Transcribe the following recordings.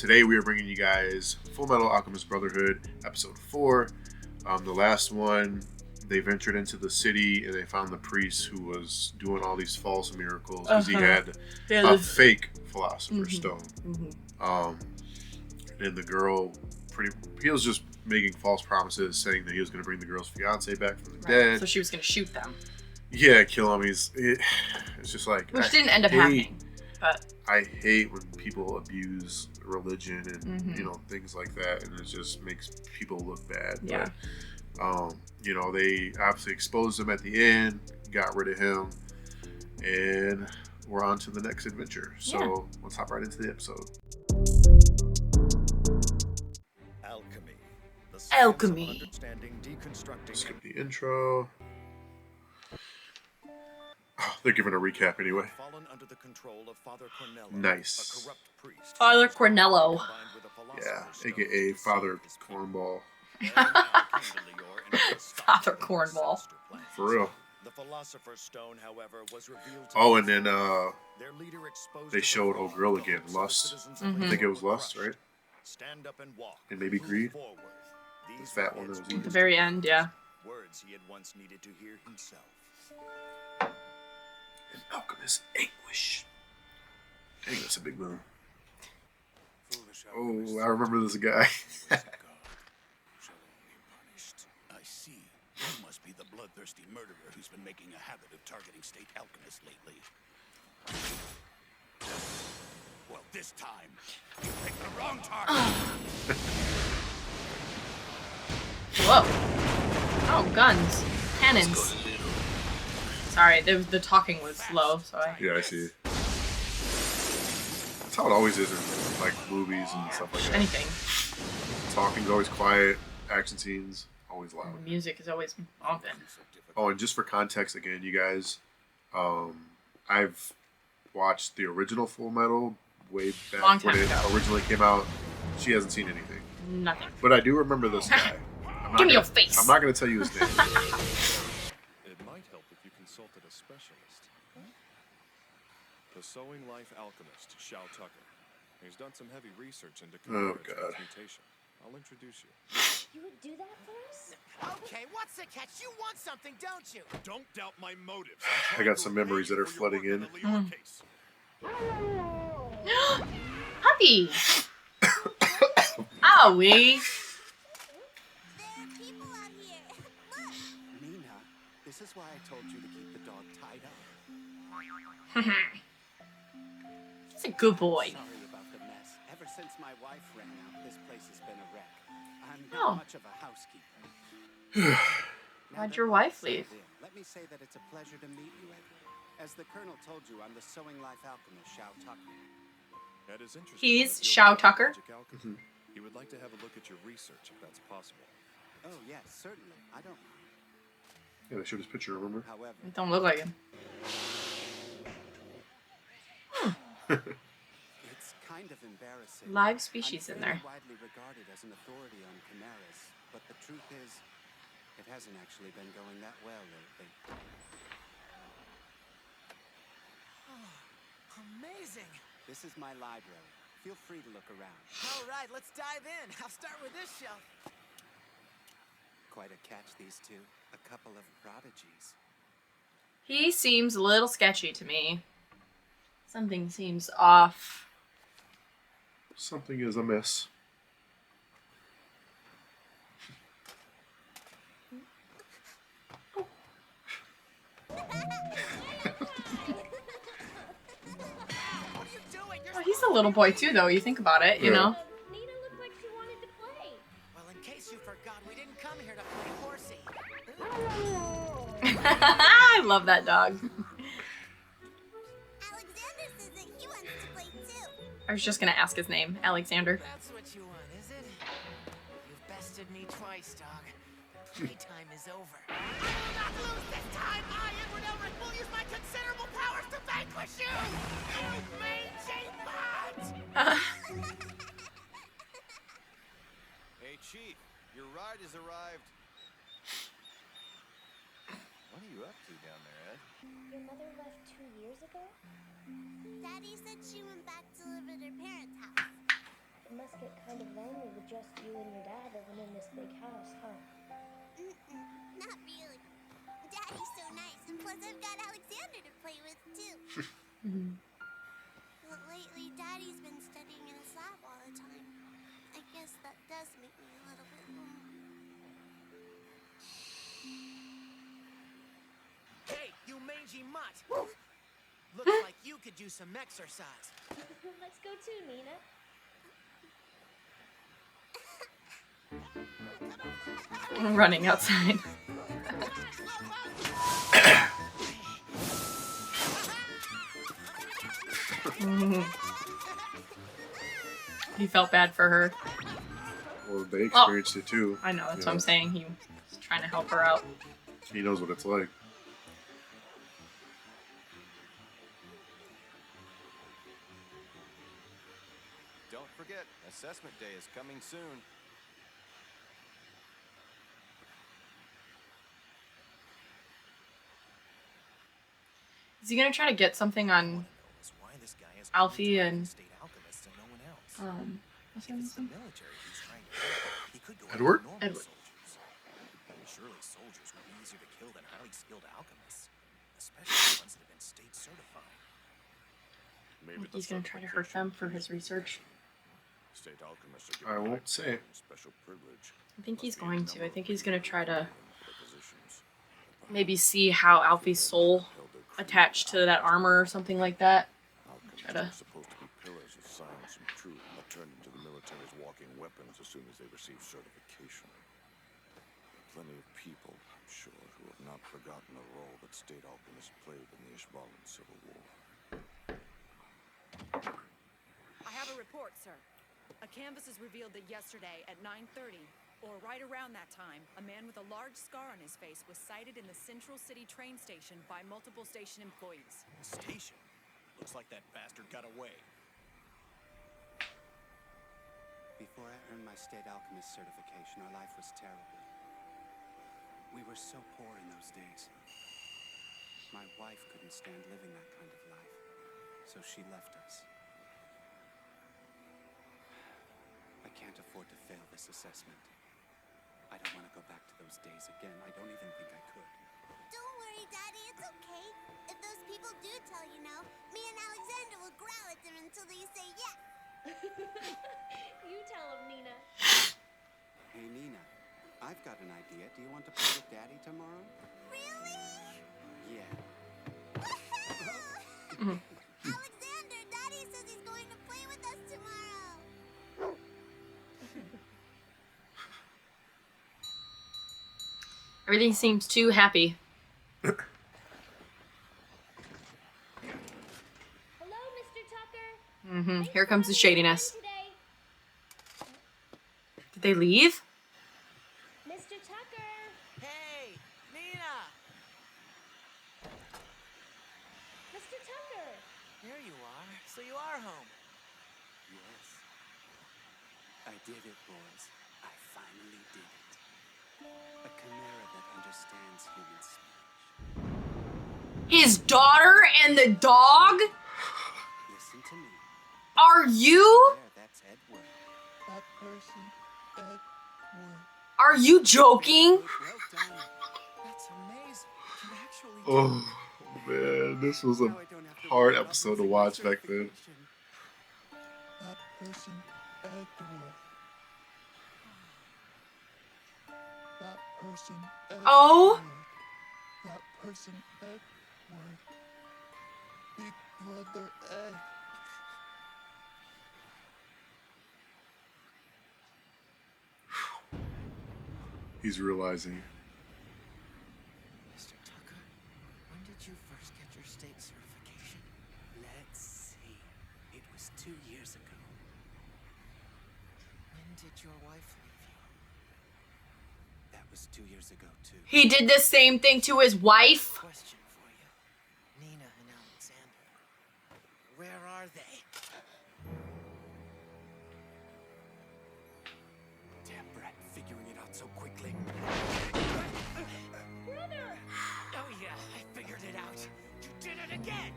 today we are bringing you guys Fullmetal Alchemist Brotherhood, episode 4. The last one, they ventured into the city and they found the priest who was doing all these false miracles because he had a fake Philosopher's Stone. And the girl, he was just making false promises, saying that he was going to bring the girl's fiance back from the dead. So she was going to shoot them. Yeah, kill him. It's just like... Which didn't end up happening. But I hate when people abuse religion and, things like that. And it just makes people look bad. Yeah. But, they obviously exposed him at the end, got rid of him, and we're on to the next adventure. So let's hop right into the episode. Alchemy. Skip the intro. Oh, they're giving a recap anyway. Nice. Father Cornello. Yeah, aka Father Cornball. Father Cornball. For real. Oh, and then they showed old girl again. Lust. I think it was Lust, right? And maybe Greed. The fat one. At the very end, yeah. Words he had once needed to hear himself. An alchemist Anguish. Dang, that's a big move. Oh, I remember this guy. I see. You must be the bloodthirsty murderer who's been making a habit of targeting state alchemists lately. Well, this time, you picked the wrong target. Whoa. Oh, guns. Cannons. Sorry, the talking was slow, so Yeah, I see. That's how it always is in, like, movies and stuff like that. Anything. Talking's always quiet. Action scenes, always loud. The music is always bumping. Oh, and just for context again, you guys, I've watched the original Fullmetal way back when it originally came out. She hasn't seen anything. Nothing. But I do remember this guy. Give me your face. I'm not going to tell you his name. It might help if you consulted a specialist. The Sowing Life Alchemist, Shao Tucker. He's done some heavy research into transmutation. I'll introduce you. You would do that for us? Okay, what's the catch? You want something, don't you? Don't doubt my motives. I got some memories that are flooding in. Puppy! Owie! This is why I told you to keep the dog tied up. He's a good boy. Sorry about the mess. Ever since my wife ran out, this place has been a wreck. I'm not much of a housekeeper. Why'd your wife leave? Let me say that it's a pleasure to meet you, Edward. As the Colonel told you, I'm the Sowing Life Alchemist, Shao Tucker. That is interesting. He's Shao Tucker? He would like to have a look at your research, if that's possible. Oh, yes, certainly. I don't mind. Yeah, they showed his picture, remember? However, It don't look like him. it's kind of embarrassing. Live species in there. I'm widely regarded as an authority on chimeras, but the truth is, it hasn't actually been going that well lately. Oh, amazing. This is my library. Feel free to look around. All right, let's dive in. I'll start with this shelf. Quite a catch, these two. A couple of prodigies. He seems a little sketchy to me. Something seems off. Something is amiss. Oh, he's a little boy too, though. You think about it, you know. Nina looked like she wanted to play. Well, in case you forgot, we didn't come here to play horsey. I love that dog. Alexander says that he wants to play too. I was just gonna ask his name, Alexander. That's what you want, is it? You've bested me twice, dog. Playtime is over. I will not lose this time. I, Edward Elric, will use my considerable powers to vanquish you. You mangy bot! Hey, Chief, your ride has arrived. What are you up to down there, Ed? Your mother left 2 years ago? Daddy said she went back to live at her parents' house. must get kind of lonely with just you and your dad living in this big house, huh? Not really. Daddy's so nice, and plus I've got Alexander to play with, too. But lately, Daddy's been studying in his lab all the time. I guess that does make me a little bit lonely. Hey, you mangy mutt! Looks like you could use some exercise. Let's go too, Nina. I'm running outside. He felt bad for her. Well, they experienced it too. I know, that's what I'm saying. He was trying to help her out. He knows what it's like. Don't forget, assessment day is coming soon. Is he gonna try to get something on Alfie and what's his name? Edward? Edward. Surely soldiers would be easier to kill than highly skilled alchemists, especially ones that have been state certified. Maybe He's gonna try to hurt them for his research. State alchemists are I given won't say. special privilege. I think he's going to. I think he's gonna try to For positions. maybe see how Alfie's soul attached to that armor or something like that. Try to. Are supposed to be pillars of science and truth, but turned into the military's walking weapons as soon as they receive certification. Plenty of people, I'm sure, who have not forgotten the role that state alchemists played in the Ishvalan Civil War. I have a report, sir. A canvas is revealed that yesterday at 9:30, or right around that time, a man with a large scar on his face was sighted in the Central City train station by multiple station employees. Station? Looks like that bastard got away. Before I earned my state alchemist certification, our life was terrible. We were so poor in those days. My wife couldn't stand living that kind of life, so she left us. I can't afford to fail this assessment. I don't want to go back to those days again. I don't even think I could. Don't worry, Daddy, it's okay. If those people do tell you no, me and Alexander will growl at them until they say yes. You tell him, Nina. Hey, Nina, I've got an idea. Do you want to play with Daddy tomorrow? Really? Yeah. Alexander, Daddy says he's going to play with us tomorrow. Everything seems too happy. Hello, Mr. Tucker. Here comes the shadiness. Today. Did they leave? Mr. Tucker. Hey, Nina! Mr. Tucker. There you are. So you are home. Yes. I did it, boys. I finally did it. A chimera that understands human speech. His daughter and the dog? Listen to me. Are you? There, that's Edward. That person, Edward. Are you joking? Well done. That's amazing. You actually Oh man, this was a Now I don't have to hard worry about episode to losing watch my back then. certification. That person, Edward. That person, Edward. Oh. That person, Edward. Big brother Ed. He's realizing. Mr. Tucker, when did you first get your state certification? Let's see. It was 2 years ago. When did your wife leave you? That was 2 years ago, too. He did the same thing to his wife? Question for you. Nina and Alexander. Where are they? Damn brat, figuring it out so quickly. Brother. Oh yeah, I figured it out. You did it again!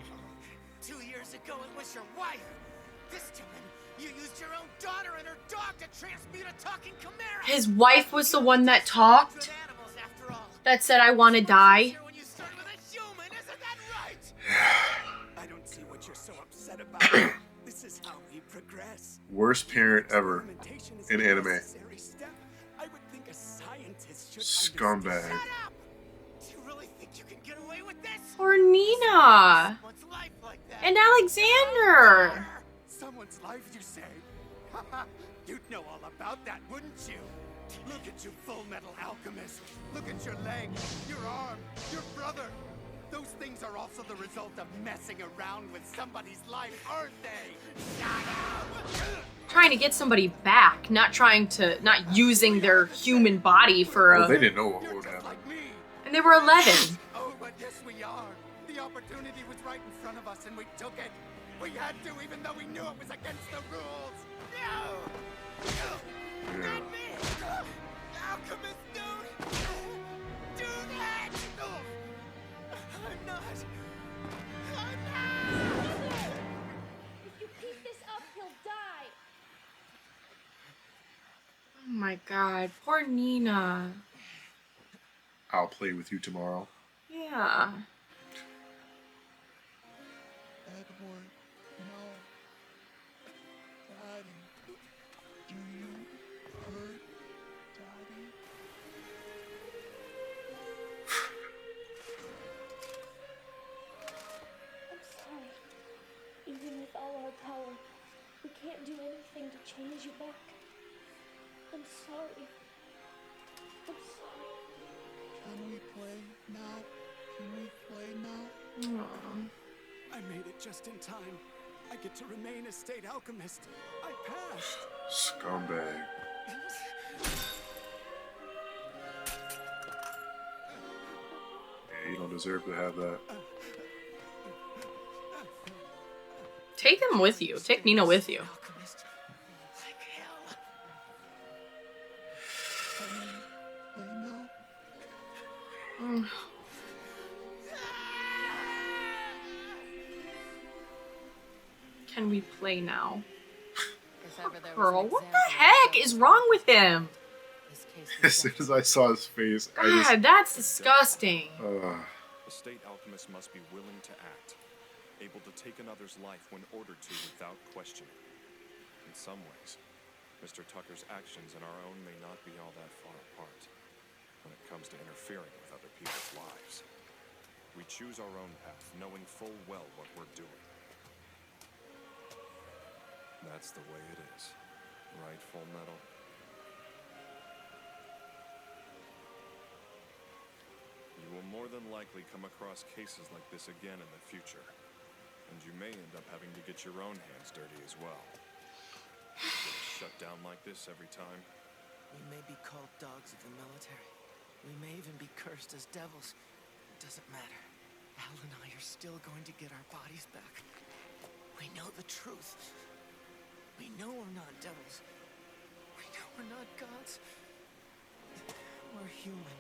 2 years ago it was your wife! This time, you used your own daughter and her dog to transmute a talking chimera. His wife was the one that talked. That said, I want to die. I don't see what you're so upset about. This is how we progress. Worst parent ever in anime. I would think a scientist should Scumbag. Do you really think you can get away with this? Or Nina. And Alexander. Someone's life, you say? You'd know all about that, wouldn't you? Look at you, Fullmetal Alchemist. Look at your leg, your arm, your brother. Those things are also the result of messing around with somebody's life, aren't they? Trying to get somebody back, not using their human body for a... Well, they didn't know what would happen. And they were 11. Oh, but yes we are. The opportunity was right in front of us and we took it. We had to, even though we knew it was against the rules. No! Yeah. Alchemist, don't do that! I'm not. If you keep this up, he'll die. Oh my god, poor Nina. I'll play with you tomorrow. Yeah. Edward, no. Daddy, do you hurt Daddy? I'm sorry. Even with all our power, we can't do anything to change you back. I'm sorry. I'm sorry. Can we play now? Can we play now? Aww. I made it just in time. I get to remain a state alchemist. I passed. Scumbag. Yeah, you don't deserve to have that. Take him with you. Take Nina with you. Alchemist. Like hell. Play now? Can we play now? If ever there was Girl, an what the example of heck something is wrong with him? this case As soon as I saw his face, I just... God, that's disgusting. The state alchemist must be willing to act, able to take another's life when ordered to without questioning. In some ways, Mr. Tucker's actions and our own may not be all that far apart when it comes to interfering with other people's lives. We choose our own path, knowing full well what we're doing. That's the way it is, right, Fullmetal? You will more than likely come across cases like this again in the future, and you may end up having to get your own hands dirty as well. Get shut down like this every time? We may be called dogs of the military. We may even be cursed as devils. It doesn't matter. Al and I are still going to get our bodies back. We know the truth. We know we're not devils. We know we're not gods. We're human.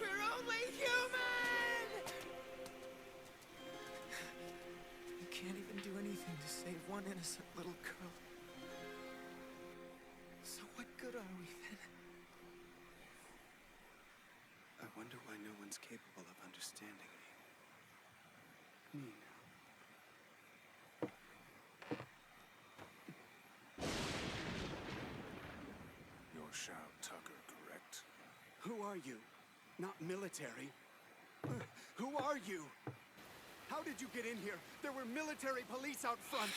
We're only human! We can't even do anything to save one innocent little girl. So what good are we then? I wonder why no one's capable of understanding me. Nina. You're Shao Tucker, correct? Who are you? Not military. Who are you? How did you get in here? There were military police out front.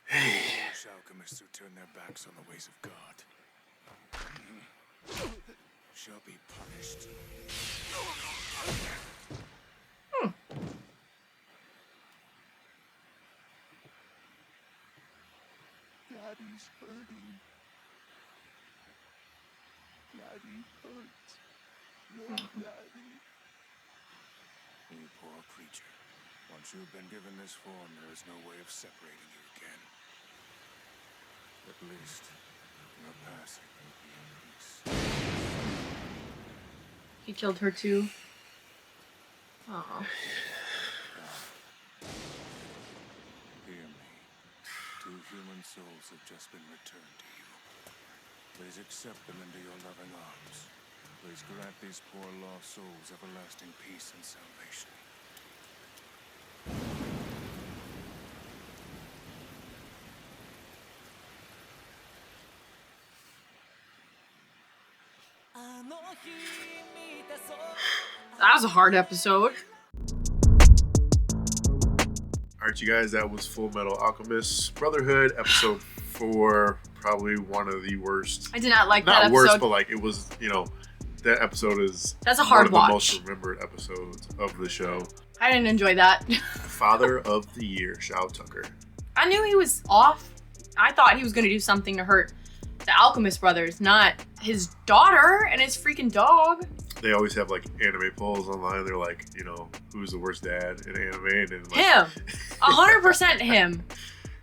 Foolish alchemists who turn their backs on the ways of God shall be punished. Daddy's hurting. Daddy hurts. No, Daddy. You poor creature. Once you've been given this form, there is no way of separating you again. At least, your passing will be in peace. He killed her too. Aw. souls have just been returned to you. Please accept them into your loving arms. Please grant these poor lost souls everlasting peace and salvation. That was a hard episode. Alright, you guys, that was Fullmetal Alchemist Brotherhood, episode 4. Probably one of the worst. I did not like that episode. Not worst, but like it was, you know, that episode is that's a hard one of watch. the most remembered episodes of the show. I didn't enjoy that. Father of the Year, Shao Tucker. I knew he was off. I thought he was going to do something to hurt the Alchemist brothers, not his daughter and his freaking dog. They always have like anime polls online. They're like, you know, who's the worst dad in anime? And then, like, him. 100% him.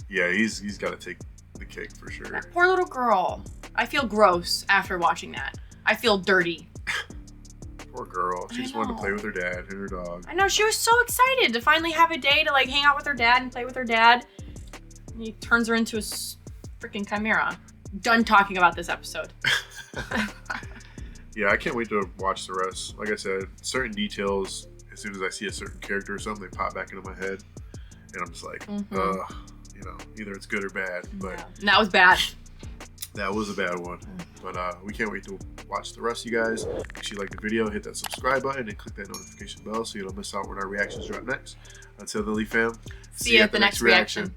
Yeah, he's got to take the cake for sure. That poor little girl. I feel gross after watching that. I feel dirty. Poor girl. She just wanted to play with her dad and her dog. I know. She was so excited to finally have a day to like hang out with her dad and play with her dad. And he turns her into a freaking chimera. Done talking about this episode. Yeah, I can't wait to watch the rest. Like I said, certain details, as soon as I see a certain character or something, they pop back into my head. And I'm just like, you know, either it's good or bad. But yeah. And that was bad. That was a bad one. But we can't wait to watch the rest, you guys. If you like the video, hit that subscribe button and click that notification bell so you don't miss out when our reactions drop next. Until then, Lee fam, see you at the next reaction.